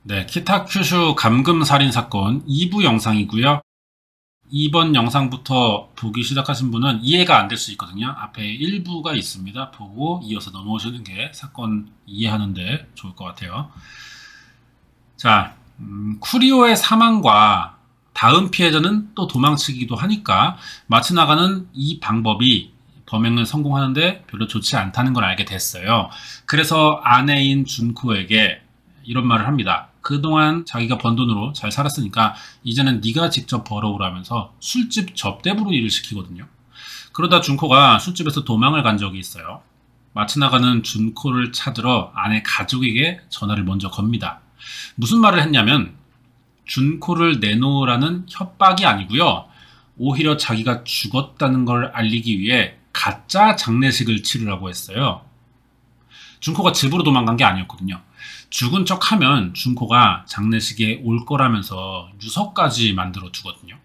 네, 키타 큐슈 감금 살인 사건 2부 영상이고요. 이번 영상부터 보기 시작하신 분은 이해가 안 될 수 있거든요. 앞에 1부가 있습니다. 보고 이어서 넘어오시는 게 사건 이해하는데 좋을 것 같아요. 자, 쿠리오의 사망과 다음 피해자는 또 도망치기도 하니까 마츠나가는 이 방법이 범행을 성공하는데 별로 좋지 않다는 걸 알게 됐어요. 그래서 아내인 준코에게 이런 말을 합니다. 그동안 자기가 번 돈으로 잘 살았으니까 이제는 네가 직접 벌어오라면서 술집 접대부로 일을 시키거든요. 그러다 준코가 술집에서 도망을 간 적이 있어요. 마츠나가는 준코를 찾으러 아내 가족에게 전화를 먼저 겁니다. 무슨 말을 했냐면 준코를 내놓으라는 협박이 아니고요. 오히려 자기가 죽었다는 걸 알리기 위해 가짜 장례식을 치르라고 했어요. 준코가 집으로 도망간 게 아니었거든요. 죽은 척 하면 준코가 장례식에 올 거라면서 유서까지 만들어 두거든요.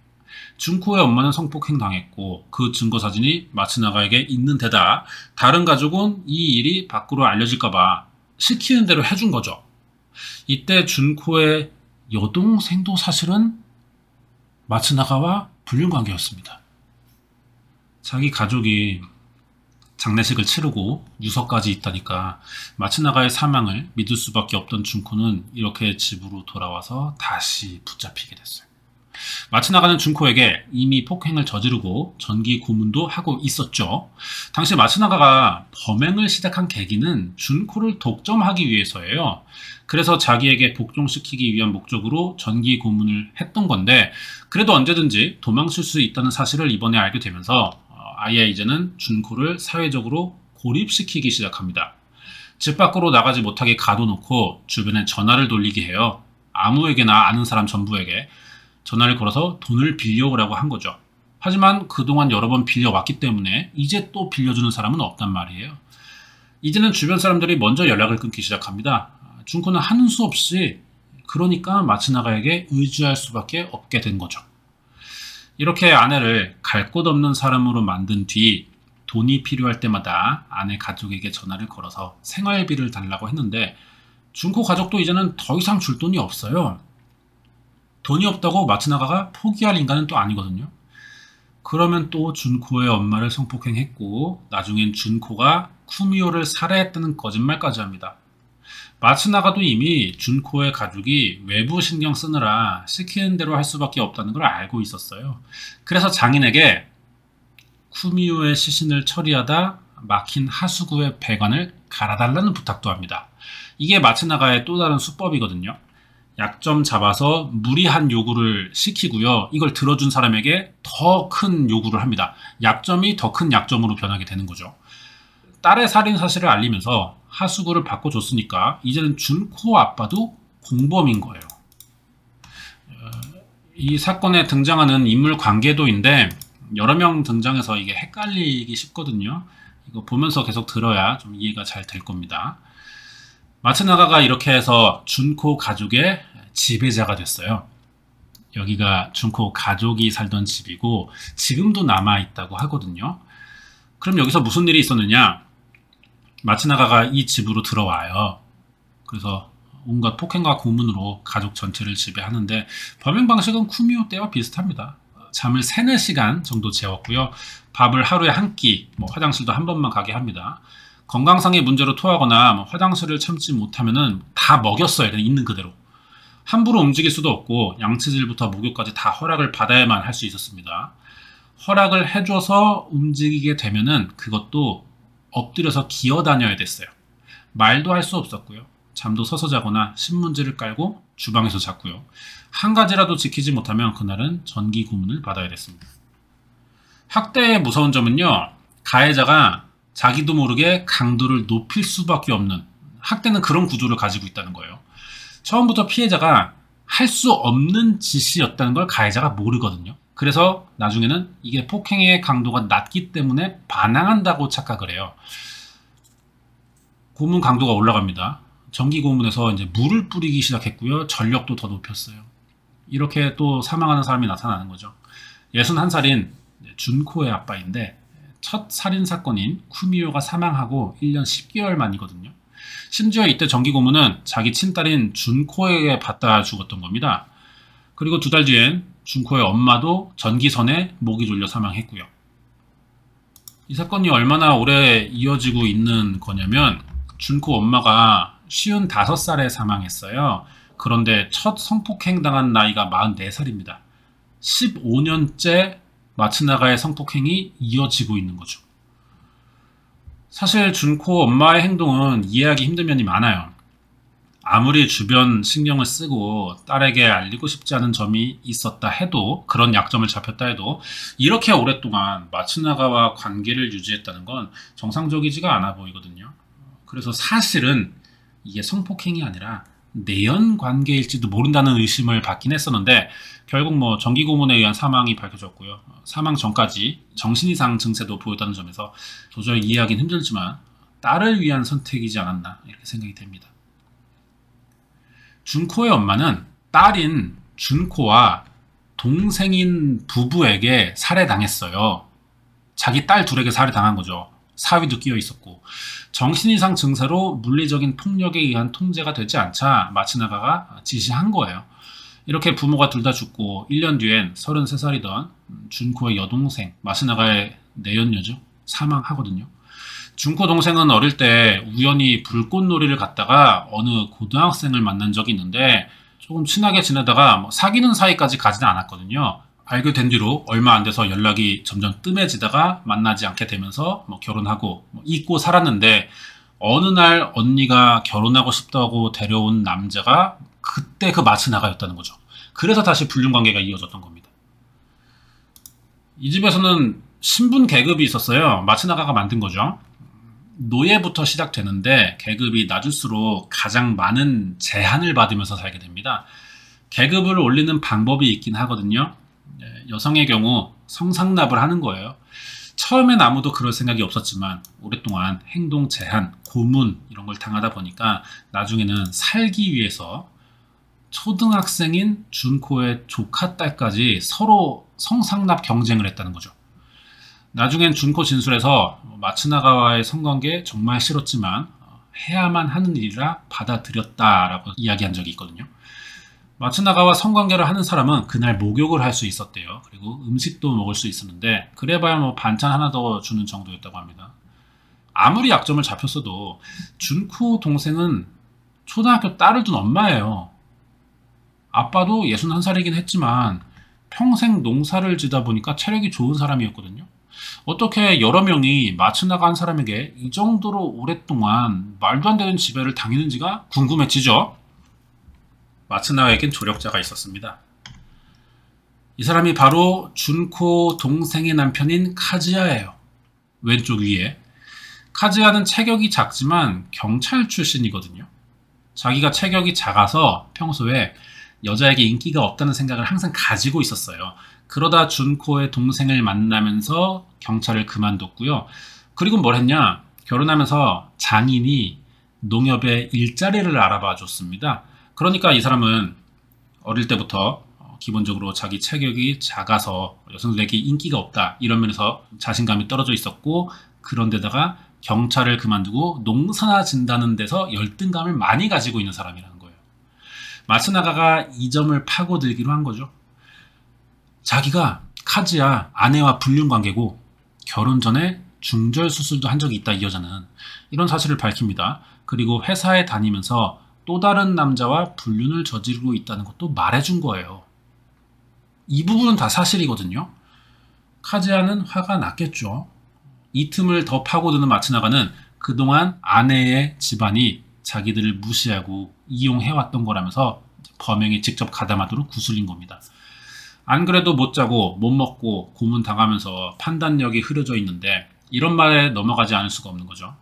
준코의 엄마는 성폭행 당했고 그 증거 사진이 마츠나가에게 있는 데다 다른 가족은 이 일이 밖으로 알려질까봐 시키는 대로 해준 거죠. 이때 준코의 여동생도 사실은 마츠나가와 불륜관계였습니다. 자기 가족이 장례식을 치르고 유서까지 있다니까 마츠나가의 사망을 믿을 수밖에 없던 준코는 이렇게 집으로 돌아와서 다시 붙잡히게 됐어요. 마츠나가는 준코에게 이미 폭행을 저지르고 전기 고문도 하고 있었죠. 당시 마츠나가가 범행을 시작한 계기는 준코를 독점하기 위해서예요. 그래서 자기에게 복종시키기 위한 목적으로 전기 고문을 했던 건데 그래도 언제든지 도망칠 수 있다는 사실을 이번에 알게 되면서 아예 이제는 준코를 사회적으로 고립시키기 시작합니다. 집 밖으로 나가지 못하게 가둬놓고 주변에 전화를 돌리게 해요. 아무에게나 아는 사람 전부에게 전화를 걸어서 돈을 빌려오라고 한 거죠. 하지만 그동안 여러 번 빌려왔기 때문에 이제 또 빌려주는 사람은 없단 말이에요. 이제는 주변 사람들이 먼저 연락을 끊기 시작합니다. 준코는 하는 수 없이 그러니까 마츠나가에게 의지할 수밖에 없게 된 거죠. 이렇게 아내를 갈 곳 없는 사람으로 만든 뒤 돈이 필요할 때마다 아내 가족에게 전화를 걸어서 생활비를 달라고 했는데 준코 가족도 이제는 더 이상 줄 돈이 없어요. 돈이 없다고 마츠나가가 포기할 인간은 또 아니거든요. 그러면 또 준코의 엄마를 성폭행했고 나중엔 준코가 쿠미오를 살해했다는 거짓말까지 합니다. 마츠나가도 이미 준코의 가족이 외부 신경 쓰느라 시키는 대로 할 수밖에 없다는 걸 알고 있었어요. 그래서 장인에게 쿠미오의 시신을 처리하다 막힌 하수구의 배관을 갈아달라는 부탁도 합니다. 이게 마츠나가의 또 다른 수법이거든요. 약점 잡아서 무리한 요구를 시키고요. 이걸 들어준 사람에게 더 큰 요구를 합니다. 약점이 더 큰 약점으로 변하게 되는 거죠. 딸의 살인 사실을 알리면서 하수구를 바꿔줬으니까 이제는 준코 아빠도 공범인 거예요. 이 사건에 등장하는 인물 관계도인데 여러 명 등장해서 이게 헷갈리기 쉽거든요. 이거 보면서 계속 들어야 좀 이해가 잘 될 겁니다. 마츠나가가 이렇게 해서 준코 가족의 지배자가 됐어요. 여기가 준코 가족이 살던 집이고 지금도 남아있다고 하거든요. 그럼 여기서 무슨 일이 있었느냐? 마츠나가가 이 집으로 들어와요. 그래서 온갖 폭행과 고문으로 가족 전체를 지배하는데 범행 방식은 쿠미오 때와 비슷합니다. 잠을 3, 4시간 정도 재웠고요. 밥을 하루에 한 끼, 화장실도 한 번만 가게 합니다. 건강상의 문제로 토하거나 화장실을 참지 못하면은 다 먹였어요. 그냥 있는 그대로. 함부로 움직일 수도 없고 양치질부터 목욕까지 다 허락을 받아야만 할 수 있었습니다. 허락을 해줘서 움직이게 되면은 그것도 엎드려서 기어다녀야 됐어요. 말도 할 수 없었고요. 잠도 서서 자거나 신문지를 깔고 주방에서 잤고요. 한 가지라도 지키지 못하면 그날은 전기 고문을 받아야 됐습니다. 학대의 무서운 점은요. 가해자가 자기도 모르게 강도를 높일 수밖에 없는 학대는 그런 구조를 가지고 있다는 거예요. 처음부터 피해자가 할 수 없는 짓이었다는 걸 가해자가 모르거든요. 그래서 나중에는 이게 폭행의 강도가 낮기 때문에 반항한다고 착각을 해요. 고문 강도가 올라갑니다. 전기 고문에서 이제 물을 뿌리기 시작했고요. 전력도 더 높였어요. 이렇게 또 사망하는 사람이 나타나는 거죠. 61살인 준코의 아빠인데 첫 살인 사건인 쿠미오가 사망하고 1년 10개월 만이거든요. 심지어 이때 정기 고문은 자기 친딸인 준코에게 받다 죽었던 겁니다. 그리고 2달 뒤엔 준코의 엄마도 전기선에 목이 졸려 사망했고요. 이 사건이 얼마나 오래 이어지고 있는 거냐면 준코 엄마가 55살에 사망했어요. 그런데 첫 성폭행 당한 나이가 44살입니다. 15년째 마츠나가의 성폭행이 이어지고 있는 거죠. 사실 준코 엄마의 행동은 이해하기 힘든 면이 많아요. 아무리 주변 신경을 쓰고 딸에게 알리고 싶지 않은 점이 있었다 해도, 그런 약점을 잡혔다 해도 이렇게 오랫동안 마츠나가와 관계를 유지했다는 건 정상적이지가 않아 보이거든요. 그래서 사실은 이게 성폭행이 아니라 내연 관계일지도 모른다는 의심을 받긴 했었는데, 결국 뭐 정기 고문에 의한 사망이 밝혀졌고요. 사망 전까지 정신이상 증세도 보였다는 점에서 도저히 이해하기는 힘들지만 딸을 위한 선택이지 않았나 이렇게 생각이 됩니다. 준코의 엄마는 딸인 준코와 동생인 부부에게 살해당했어요. 자기 딸 둘에게 살해당한 거죠. 사위도 끼어 있었고, 정신이상 증세로 물리적인 폭력에 의한 통제가 되지 않자 마츠나가가 지시한 거예요. 이렇게 부모가 둘 다 죽고 1년 뒤엔 33살이던 준코의 여동생, 마츠나가의 내연녀죠, 사망하거든요. 준코 동생은 어릴 때 우연히 불꽃놀이를 갔다가 어느 고등학생을 만난 적이 있는데, 조금 친하게 지내다가 사귀는 사이까지 가지는 않았거든요. 알게 된 뒤로 얼마 안 돼서 연락이 점점 뜸해지다가 만나지 않게 되면서 결혼하고 잊고 살았는데, 어느 날 언니가 결혼하고 싶다고 데려온 남자가 그때 그 마츠나가였다는 거죠. 그래서 다시 불륜관계가 이어졌던 겁니다. 이 집에서는 신분 계급이 있었어요. 마츠나가가 만든 거죠. 노예부터 시작되는데 계급이 낮을수록 가장 많은 제한을 받으면서 살게 됩니다. 계급을 올리는 방법이 있긴 하거든요. 여성의 경우 성상납을 하는 거예요. 처음엔 아무도 그럴 생각이 없었지만 오랫동안 행동 제한, 고문 이런 걸 당하다 보니까 나중에는 살기 위해서 초등학생인 준코의 조카 딸까지 서로 성상납 경쟁을 했다는 거죠. 나중엔 준코 진술에서 마츠나가와의 성관계 정말 싫었지만 해야만 하는 일이라 받아들였다라고 이야기한 적이 있거든요. 마츠나가와 성관계를 하는 사람은 그날 목욕을 할 수 있었대요. 그리고 음식도 먹을 수 있었는데 그래봐야 반찬 하나 더 주는 정도였다고 합니다. 아무리 약점을 잡혔어도 준코 동생은 초등학교 딸을 둔 엄마예요. 아빠도 61살이긴 했지만 평생 농사를 지다 보니까 체력이 좋은 사람이었거든요. 어떻게 여러 명이 마츠나가 한 사람에게 이 정도로 오랫동안 말도 안 되는 지배를 당했는지가 궁금해지죠. 마츠나가에겐 조력자가 있었습니다. 이 사람이 바로 준코 동생의 남편인 카즈야예요. 왼쪽 위에. 카즈야는 체격이 작지만 경찰 출신이거든요. 자기가 체격이 작아서 평소에 여자에게 인기가 없다는 생각을 항상 가지고 있었어요. 그러다 준코의 동생을 만나면서 경찰을 그만뒀고요. 그리고 뭘 했냐? 결혼하면서 장인이 농협에 일자리를 알아봐 줬습니다. 그러니까 이 사람은 어릴 때부터 기본적으로 자기 체격이 작아서 여성들에게 인기가 없다 이런 면에서 자신감이 떨어져 있었고, 그런데다가 경찰을 그만두고 농사나 진다는 데서 열등감을 많이 가지고 있는 사람이라는 거예요. 마츠나가가 이 점을 파고들기로 한 거죠. 자기가 카즈야 아내와 불륜관계고 결혼 전에 중절 수술도 한 적이 있다, 이 여자는. 이런 사실을 밝힙니다. 그리고 회사에 다니면서 또 다른 남자와 불륜을 저지르고 있다는 것도 말해준 거예요. 이 부분은 다 사실이거든요. 카즈야는 화가 났겠죠. 이 틈을 더 파고드는 마츠나가는 그동안 아내의 집안이 자기들을 무시하고 이용해왔던 거라면서 범행에 직접 가담하도록 구슬린 겁니다. 안 그래도 못 자고 못 먹고 고문당하면서 판단력이 흐려져 있는데 이런 말에 넘어가지 않을 수가 없는 거죠.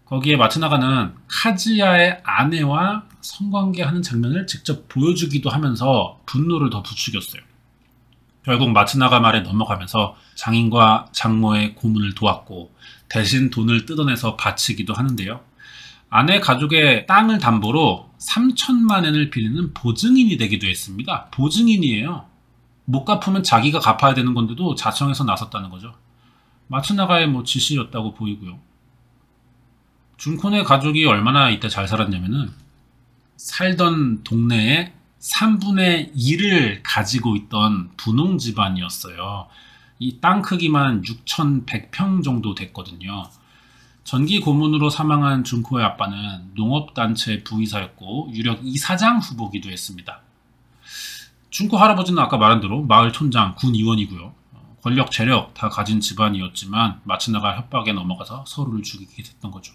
거기에 마츠나가는 카즈야의 아내와 성관계하는 장면을 직접 보여주기도 하면서 분노를 더 부추겼어요. 결국 마츠나가 말에 넘어가면서 장인과 장모의 고문을 도왔고 대신 돈을 뜯어내서 바치기도 하는데요. 아내 가족의 땅을 담보로 3천만 엔을 빌리는 보증인이 되기도 했습니다. 보증인이에요. 못 갚으면 자기가 갚아야 되는 건데도 자청해서 나섰다는 거죠. 마츠나가의 지시였다고 보이고요. 준코네 가족이 얼마나 이때 잘 살았냐면은 살던 동네의 3분의 1을 가지고 있던 분홍 집안이었어요. 이 땅 크기만 6,100평 정도 됐거든요. 전기 고문으로 사망한 준코의 아빠는 농업단체 부이사였고 유력 이사장 후보기도 했습니다. 준코 할아버지는 아까 말한 대로 마을 촌장, 군의원이고요. 권력, 재력 다 가진 집안이었지만 마츠나가 협박에 넘어가서 서로를 죽이게 됐던 거죠.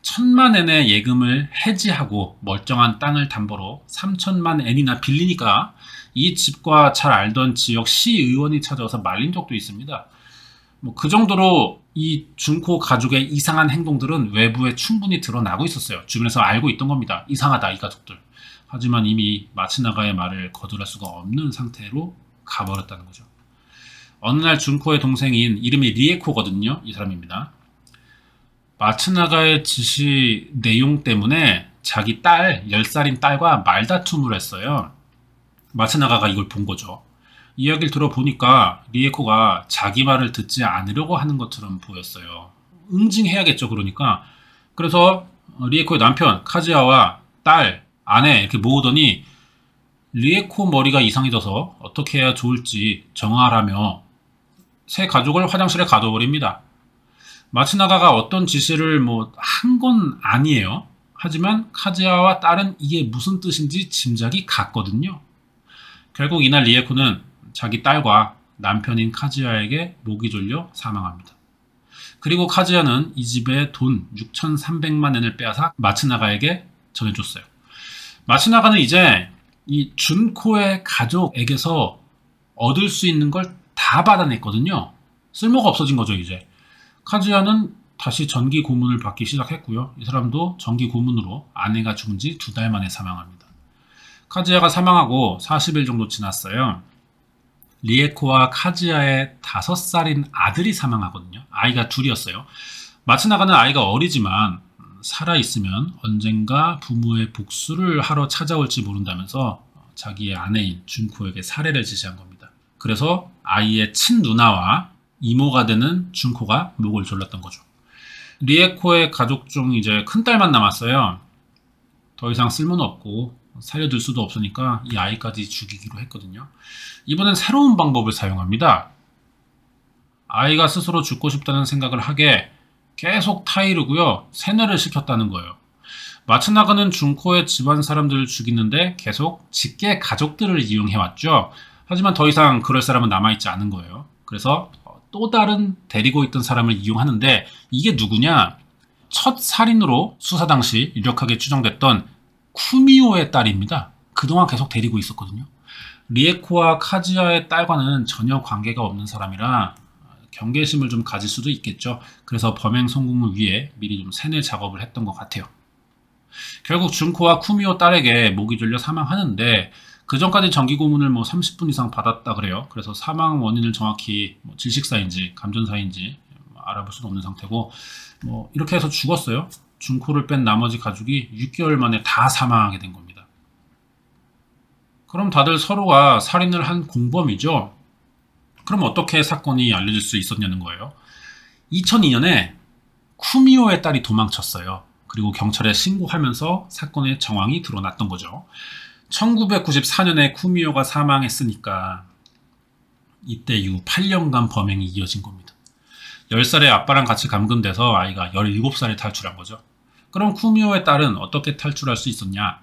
1,000만 엔의 예금을 해지하고 멀쩡한 땅을 담보로 3,000만 엔이나 빌리니까 이 집과 잘 알던 지역 시의원이 찾아와서 말린 적도 있습니다. 그 정도로 이 준코 가족의 이상한 행동들은 외부에 충분히 드러나고 있었어요. 주변에서 알고 있던 겁니다. 이상하다 이 가족들. 하지만 이미 마츠나가의 말을 거절할 수가 없는 상태로 가버렸다는 거죠. 어느 날 준코의 동생인 이름이 리에코거든요. 이 사람입니다. 마츠나가의 지시 내용 때문에 자기 딸, 10살인 딸과 말다툼을 했어요. 마츠나가가 이걸 본 거죠. 이야기를 들어보니까 리에코가 자기 말을 듣지 않으려고 하는 것처럼 보였어요. 응징해야겠죠, 그러니까. 그래서 리에코의 남편, 카즈야와 딸, 아내 이렇게 모으더니 리에코 머리가 이상해져서 어떻게 해야 좋을지 정하라며 세 가족을 화장실에 가둬버립니다. 마츠나가가 어떤 지시를 한 건 아니에요. 하지만 카즈야와 딸은 이게 무슨 뜻인지 짐작이 갔거든요. 결국 이날 리에코는 자기 딸과 남편인 카즈야에게 목이 졸려 사망합니다. 그리고 카즈야는 이 집에 돈 6,300만 엔을 빼앗아 마츠나가에게 전해줬어요. 마츠나가는 이제 이 준코의 가족에게서 얻을 수 있는 걸 다 받아냈거든요. 쓸모가 없어진 거죠, 이제. 카즈야는 다시 전기 고문을 받기 시작했고요. 이 사람도 전기 고문으로 아내가 죽은 지 2달 만에 사망합니다. 카즈야가 사망하고 40일 정도 지났어요. 리에코와 카즈야의 5살인 아들이 사망하거든요. 아이가 둘이었어요. 마츠나가는 아이가 어리지만 살아있으면 언젠가 부모의 복수를 하러 찾아올지 모른다면서 자기의 아내인 준코에게 살해를 지시한 겁니다. 그래서 아이의 친누나와 이모가 되는 준코가 목을 졸랐던 거죠. 리에코의 가족 중 이제 큰딸만 남았어요. 더 이상 쓸모는 없고 살려둘 수도 없으니까 이 아이까지 죽이기로 했거든요. 이번엔 새로운 방법을 사용합니다. 아이가 스스로 죽고 싶다는 생각을 하게 계속 타이르고요. 세뇌를 시켰다는 거예요. 마츠나가는 준코의 집안 사람들을 죽이는데 계속 직계 가족들을 이용해왔죠. 하지만 더 이상 그럴 사람은 남아있지 않은 거예요. 그래서 또 다른 데리고 있던 사람을 이용하는데 이게 누구냐? 첫 살인으로 수사 당시 유력하게 추정됐던 쿠미오의 딸입니다. 그동안 계속 데리고 있었거든요. 리에코와 카즈야의 딸과는 전혀 관계가 없는 사람이라 경계심을 좀 가질 수도 있겠죠. 그래서 범행 성공을 위해 미리 좀 세뇌 작업을 했던 것 같아요. 결국 준코와 쿠미오 딸에게 목이 졸려 사망하는데 그 전까지 전기 고문을 30분 이상 받았다 그래요. 그래서 사망 원인을 정확히 질식사인지 감전사인지 알아볼 수는 없는 상태고 이렇게 해서 죽었어요. 준코를 뺀 나머지 가족이 6개월 만에 다 사망하게 된 겁니다. 그럼 다들 서로가 살인을 한 공범이죠. 그럼 어떻게 사건이 알려질 수 있었냐는 거예요. 2002년에 쿠미오의 딸이 도망쳤어요. 그리고 경찰에 신고하면서 사건의 정황이 드러났던 거죠. 1994년에 쿠미오가 사망했으니까 이때 이후 8년간 범행이 이어진 겁니다. 10살의 아빠랑 같이 감금돼서 아이가 17살에 탈출한 거죠. 그럼 쿠미오의 딸은 어떻게 탈출할 수 있었냐?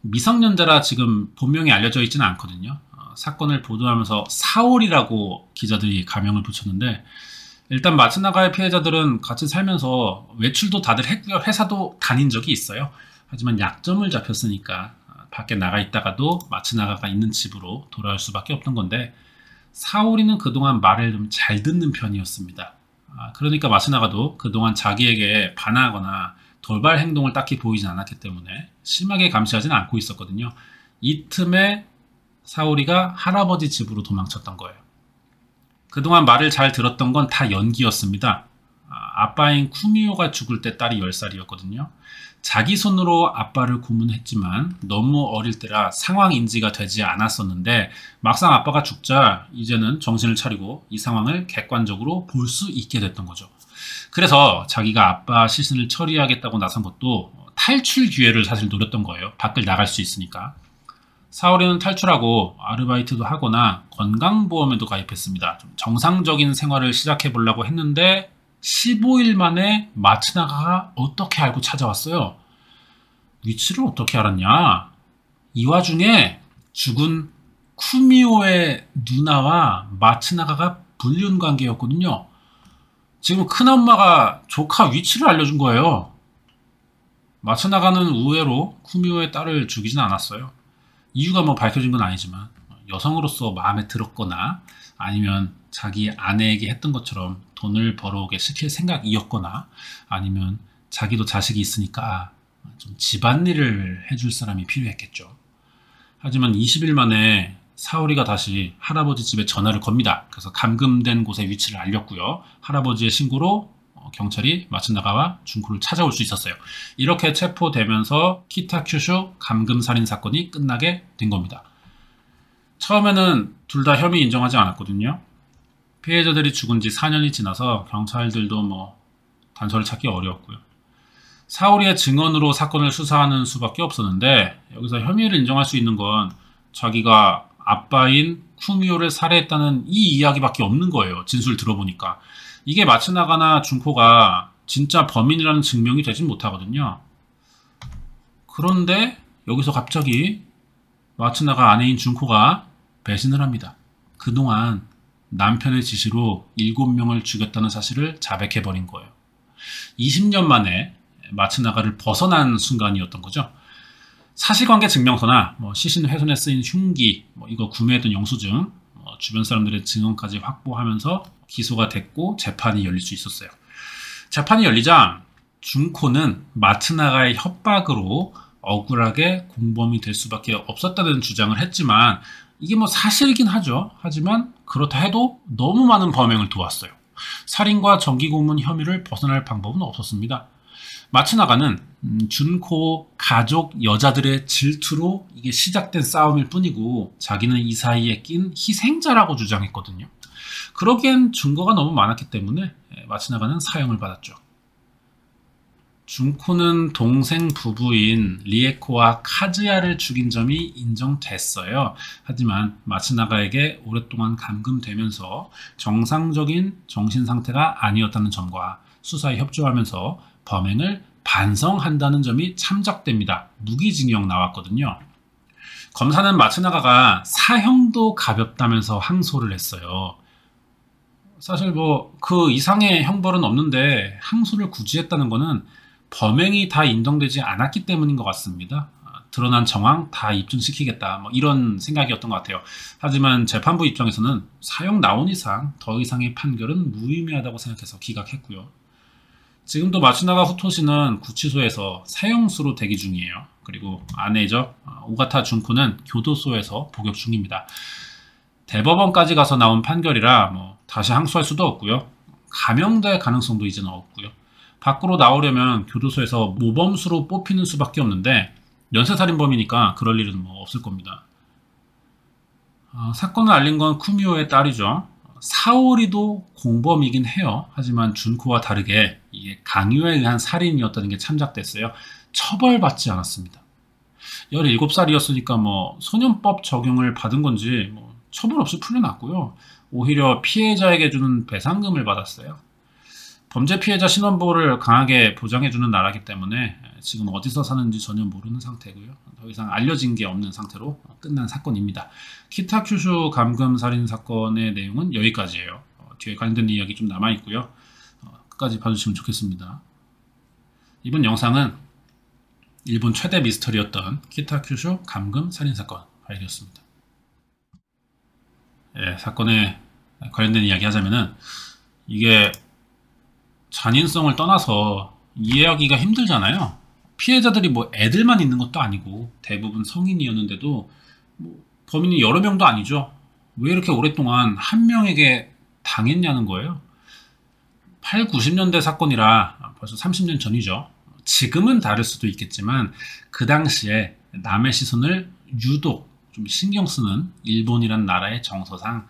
미성년자라 지금 본명이 알려져 있지는 않거든요. 사건을 보도하면서 사월이라고 기자들이 가명을 붙였는데 일단 마츠나가의 피해자들은 같이 살면서 외출도 다들 했고요. 회사도 다닌 적이 있어요. 하지만 약점을 잡혔으니까 밖에 나가 있다가도 마츠나가가 있는 집으로 돌아올 수밖에 없던 건데 사오리는 그동안 말을 좀 잘 듣는 편이었습니다. 그러니까 마츠나가도 그동안 자기에게 반항하거나 돌발 행동을 딱히 보이진 않았기 때문에 심하게 감시하지는 않고 있었거든요. 이 틈에 사오리가 할아버지 집으로 도망쳤던 거예요. 그동안 말을 잘 들었던 건 다 연기였습니다. 아빠인 쿠미오가 죽을 때 딸이 10살이었거든요. 자기 손으로 아빠를 고문했지만 너무 어릴 때라 상황 인지가 되지 않았었는데 막상 아빠가 죽자 이제는 정신을 차리고 이 상황을 객관적으로 볼 수 있게 됐던 거죠. 그래서 자기가 아빠 시신을 처리하겠다고 나선 것도 탈출 기회를 사실 노렸던 거예요. 밖을 나갈 수 있으니까. 사오리는 탈출하고 아르바이트도 하거나 건강보험에도 가입했습니다. 좀 정상적인 생활을 시작해 보려고 했는데 15일 만에 마츠나가가 어떻게 알고 찾아왔어요? 위치를 어떻게 알았냐? 이 와중에 죽은 쿠미오의 누나와 마츠나가가 불륜 관계였거든요. 지금 큰엄마가 조카 위치를 알려준 거예요. 마츠나가는 의외로 쿠미오의 딸을 죽이진 않았어요. 이유가 뭐 밝혀진 건 아니지만 여성으로서 마음에 들었거나 아니면 자기 아내에게 했던 것처럼 돈을 벌어오게 시킬 생각이었거나 아니면 자기도 자식이 있으니까 좀 집안일을 해줄 사람이 필요했겠죠. 하지만 20일 만에 사오리가 다시 할아버지 집에 전화를 겁니다. 그래서 감금된 곳의 위치를 알렸고요. 할아버지의 신고로 경찰이 마츠나가와 준코를 찾아올 수 있었어요. 이렇게 체포되면서 키타큐슈 감금살인 사건이 끝나게 된 겁니다. 처음에는 둘 다 혐의 인정하지 않았거든요. 피해자들이 죽은 지 4년이 지나서 경찰들도 단서를 찾기 어려웠고요. 사오리의 증언으로 사건을 수사하는 수밖에 없었는데 여기서 혐의를 인정할 수 있는 건 자기가 아빠인 쿠미오를 살해했다는 이 이야기밖에 없는 거예요. 진술 들어보니까. 이게 마츠나가나 준코가 진짜 범인이라는 증명이 되진 못하거든요. 그런데 여기서 갑자기 마츠나가 아내인 준코가 배신을 합니다. 그동안 남편의 지시로 7명을 죽였다는 사실을 자백해버린 거예요. 20년 만에 마츠나가를 벗어난 순간이었던 거죠. 사실관계 증명서나 시신 훼손에 쓰인 흉기, 이거 구매했던 영수증, 주변 사람들의 증언까지 확보하면서 기소가 됐고 재판이 열릴 수 있었어요. 재판이 열리자 준코는 마츠나가의 협박으로 억울하게 공범이 될 수밖에 없었다는 주장을 했지만 이게 사실이긴 하죠. 하지만 그렇다 해도 너무 많은 범행을 도왔어요. 살인과 정기고문 혐의를 벗어날 방법은 없었습니다. 마츠나가는 준코 가족 여자들의 질투로 이게 시작된 싸움일 뿐이고 자기는 이 사이에 낀 희생자라고 주장했거든요. 그러기엔 증거가 너무 많았기 때문에 마츠나가는 사형을 받았죠. 준코는 동생 부부인 리에코와 카즈야를 죽인 점이 인정됐어요. 하지만 마츠나가에게 오랫동안 감금되면서 정상적인 정신상태가 아니었다는 점과 수사에 협조하면서 범행을 반성한다는 점이 참작됩니다. 무기징역 나왔거든요. 검사는 마츠나가가 사형도 가볍다면서 항소를 했어요. 사실 그 이상의 형벌은 없는데 항소를 굳이 했다는 거는 범행이 다 인정되지 않았기 때문인 것 같습니다. 드러난 정황 다 입증시키겠다 이런 생각이었던 것 같아요. 하지만 재판부 입장에서는 사형 나온 이상 더 이상의 판결은 무의미하다고 생각해서 기각했고요. 지금도 마츠나가 후토시는 구치소에서 사형수로 대기 중이에요. 그리고 아내죠. 오가타 준코는 교도소에서 복역 중입니다. 대법원까지 가서 나온 판결이라 다시 항소할 수도 없고요. 감형될 가능성도 이제는 없고요. 밖으로 나오려면 교도소에서 모범수로 뽑히는 수밖에 없는데 연쇄살인범이니까 그럴 일은 없을 겁니다. 사건을 알린 건 쿠미오의 딸이죠. 사오리도 공범이긴 해요. 하지만 준코와 다르게 이게 강요에 의한 살인이었다는 게 참작됐어요. 처벌받지 않았습니다. 17살이었으니까 소년법 적용을 받은 건지 처벌 없이 풀려났고요. 오히려 피해자에게 주는 배상금을 받았어요. 범죄 피해자 신원보호를 강하게 보장해주는 나라이기 때문에 지금 어디서 사는지 전혀 모르는 상태고요. 더 이상 알려진 게 없는 상태로 끝난 사건입니다. 키타큐슈 감금 살인 사건의 내용은 여기까지예요. 뒤에 관련된 이야기 좀 남아있고요. 끝까지 봐주시면 좋겠습니다. 이번 영상은 일본 최대 미스터리였던 키타큐슈 감금 살인 사건 발견했습니다. 사건에 관련된 이야기 하자면은 이게 잔인성을 떠나서 이해하기가 힘들잖아요. 피해자들이 애들만 있는 것도 아니고 대부분 성인이었는데도 범인이 여러 명도 아니죠. 왜 이렇게 오랫동안 한 명에게 당했냐는 거예요. 8, 90년대 사건이라 벌써 30년 전이죠. 지금은 다를 수도 있겠지만 그 당시에 남의 시선을 유독 좀 신경 쓰는 일본이란 나라의 정서상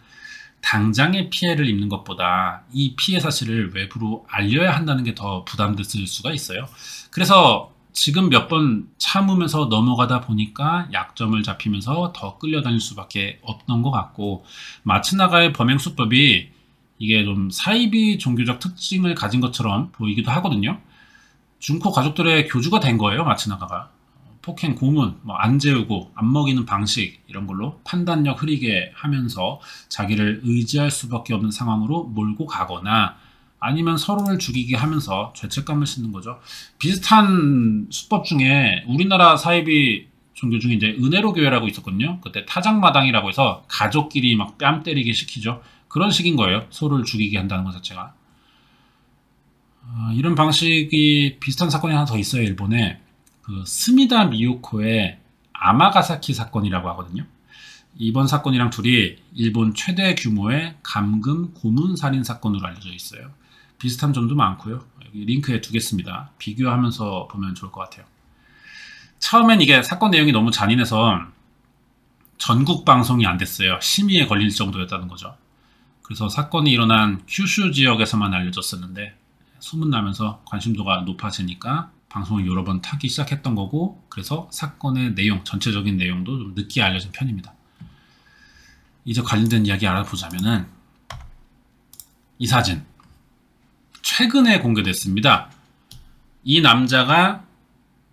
당장의 피해를 입는 것보다 이 피해 사실을 외부로 알려야 한다는 게 더 부담됐을 수가 있어요. 그래서 지금 몇 번 참으면서 넘어가다 보니까 약점을 잡히면서 더 끌려다닐 수밖에 없던 것 같고, 마츠나가의 범행 수법이 이게 좀 사이비 종교적 특징을 가진 것처럼 보이기도 하거든요. 준코 가족들의 교주가 된 거예요, 마츠나가가. 폭행, 고문, 안 재우고 안 먹이는 방식 이런 걸로 판단력 흐리게 하면서 자기를 의지할 수밖에 없는 상황으로 몰고 가거나, 아니면 서로를 죽이게 하면서 죄책감을 싣는 거죠. 비슷한 수법 중에 우리나라 사이비 종교 중에 이제 은혜로 교회라고 있었거든요. 그때 타작마당이라고 해서 가족끼리 막 뺨 때리게 시키죠. 그런 식인 거예요. 서로를 죽이게 한다는 것 자체가. 이런 방식이 비슷한 사건이 하나 더 있어요. 일본에 그 스미다 미요코의 아마가사키 사건이라고 하거든요. 이번 사건이랑 둘이 일본 최대 규모의 감금 고문 살인 사건으로 알려져 있어요. 비슷한 점도 많고요. 여기 링크에 두겠습니다. 비교하면서 보면 좋을 것 같아요. 처음엔 이게 사건 내용이 너무 잔인해서 전국 방송이 안 됐어요. 심의에 걸릴 정도였다는 거죠. 그래서 사건이 일어난 큐슈 지역에서만 알려졌었는데 소문나면서 관심도가 높아지니까 방송을 여러 번 타기 시작했던 거고, 그래서 사건의 내용, 전체적인 내용도 좀 늦게 알려진 편입니다. 이제 관련된 이야기 알아보자면은 이 사진 최근에 공개됐습니다. 이 남자가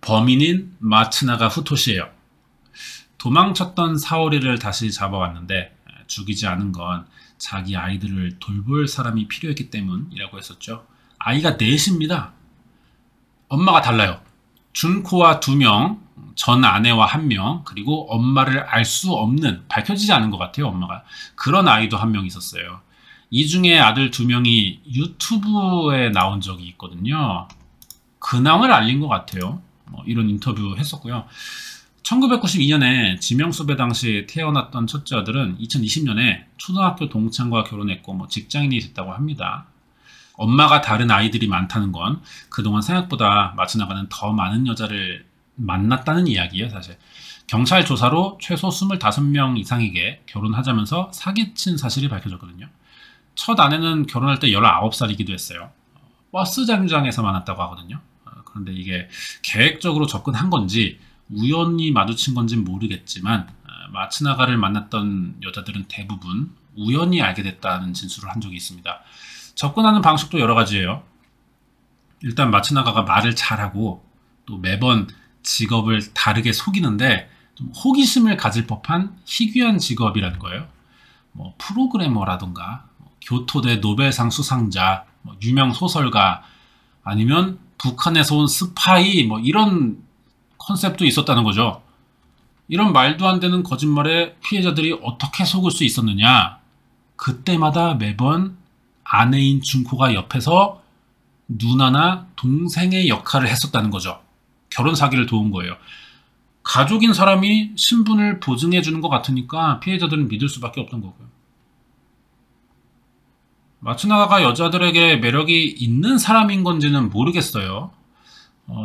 범인인 마츠나가 후토시예요. 도망쳤던 사오리를 다시 잡아왔는데 죽이지 않은 건 자기 아이들을 돌볼 사람이 필요했기 때문이라고 했었죠. 아이가 넷입니다. 엄마가 달라요. 준코와 2명, 전 아내와 1명, 그리고 엄마를 알 수 없는, 밝혀지지 않은 것 같아요, 엄마가. 그런 아이도 1명 있었어요. 이 중에 아들 2명이 유튜브에 나온 적이 있거든요. 근황을 알린 것 같아요. 이런 인터뷰 했었고요. 1992년에 지명수배 당시 태어났던 첫째 아들은 2020년에 초등학교 동창과 결혼했고 직장인이 됐다고 합니다. 엄마가 다른 아이들이 많다는 건 그동안 생각보다 마츠나가는 더 많은 여자를 만났다는 이야기예요, 사실. 경찰 조사로 최소 25명 이상에게 결혼하자면서 사기친 사실이 밝혀졌거든요. 첫 아내는 결혼할 때 19살이기도 했어요. 버스 정류장에서 만났다고 하거든요. 그런데 이게 계획적으로 접근한 건지 우연히 마주친 건지는 모르겠지만 마츠나가를 만났던 여자들은 대부분 우연히 알게 됐다는 진술을 한 적이 있습니다. 접근하는 방식도 여러 가지예요. 일단 마츠나가가 말을 잘하고 또 매번 직업을 다르게 속이는데 좀 호기심을 가질 법한 희귀한 직업이라는 거예요. 프로그래머라든가 교토대 노벨상 수상자, 유명 소설가, 아니면 북한에서 온 스파이, 이런 컨셉도 있었다는 거죠. 이런 말도 안 되는 거짓말에 피해자들이 어떻게 속을 수 있었느냐. 그때마다 매번 아내인 준코가 옆에서 누나나 동생의 역할을 했었다는 거죠. 결혼 사기를 도운 거예요. 가족인 사람이 신분을 보증해 주는 것 같으니까 피해자들은 믿을 수밖에 없던 거고요. 마츠나가가 여자들에게 매력이 있는 사람인 건지는 모르겠어요.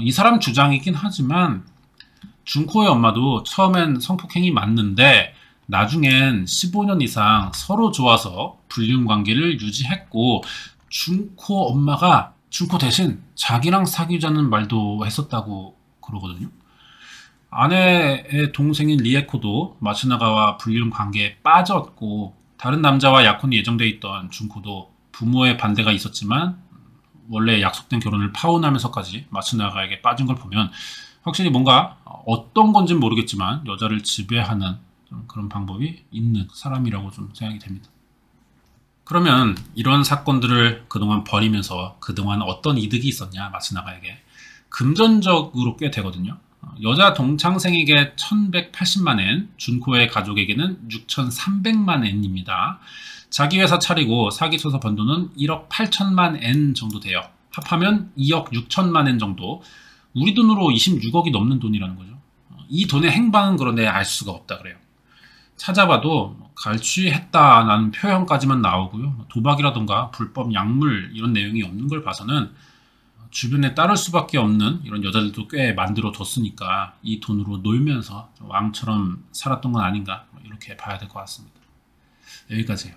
이 사람 주장이긴 하지만 준코의 엄마도 처음엔 성폭행이 맞는데 나중엔 15년 이상 서로 좋아서 불륜 관계를 유지했고, 준코 엄마가 준코 대신 자기랑 사귀자는 말도 했었다고 그러거든요. 아내의 동생인 리에코도 마츠나가와 불륜 관계에 빠졌고, 다른 남자와 약혼이 예정돼 있던 준코도 부모의 반대가 있었지만 원래 약속된 결혼을 파혼하면서까지 마츠나가에게 빠진 걸 보면 확실히 뭔가 어떤 건지는 모르겠지만 여자를 지배하는 그런 방법이 있는 사람이라고 좀 생각이 됩니다. 그러면 이런 사건들을 그동안 벌이면서 그동안 어떤 이득이 있었냐, 마츠나가에게. 금전적으로 꽤 되거든요. 여자 동창생에게 1180만 엔, 준코의 가족에게는 6300만 엔입니다. 자기 회사 차리고 사기쳐서 번 돈은 1억 8천만 엔 정도 돼요. 합하면 2억 6천만 엔 정도. 우리 돈으로 26억이 넘는 돈이라는 거죠. 이 돈의 행방은 그런데 알 수가 없다 그래요. 찾아봐도 갈취했다라는 표현까지만 나오고요. 도박이라던가 불법 약물 이런 내용이 없는 걸 봐서는 주변에 따를 수밖에 없는 이런 여자들도 꽤 만들어 뒀으니까 이 돈으로 놀면서 왕처럼 살았던 건 아닌가, 이렇게 봐야 될 것 같습니다. 여기까지예요.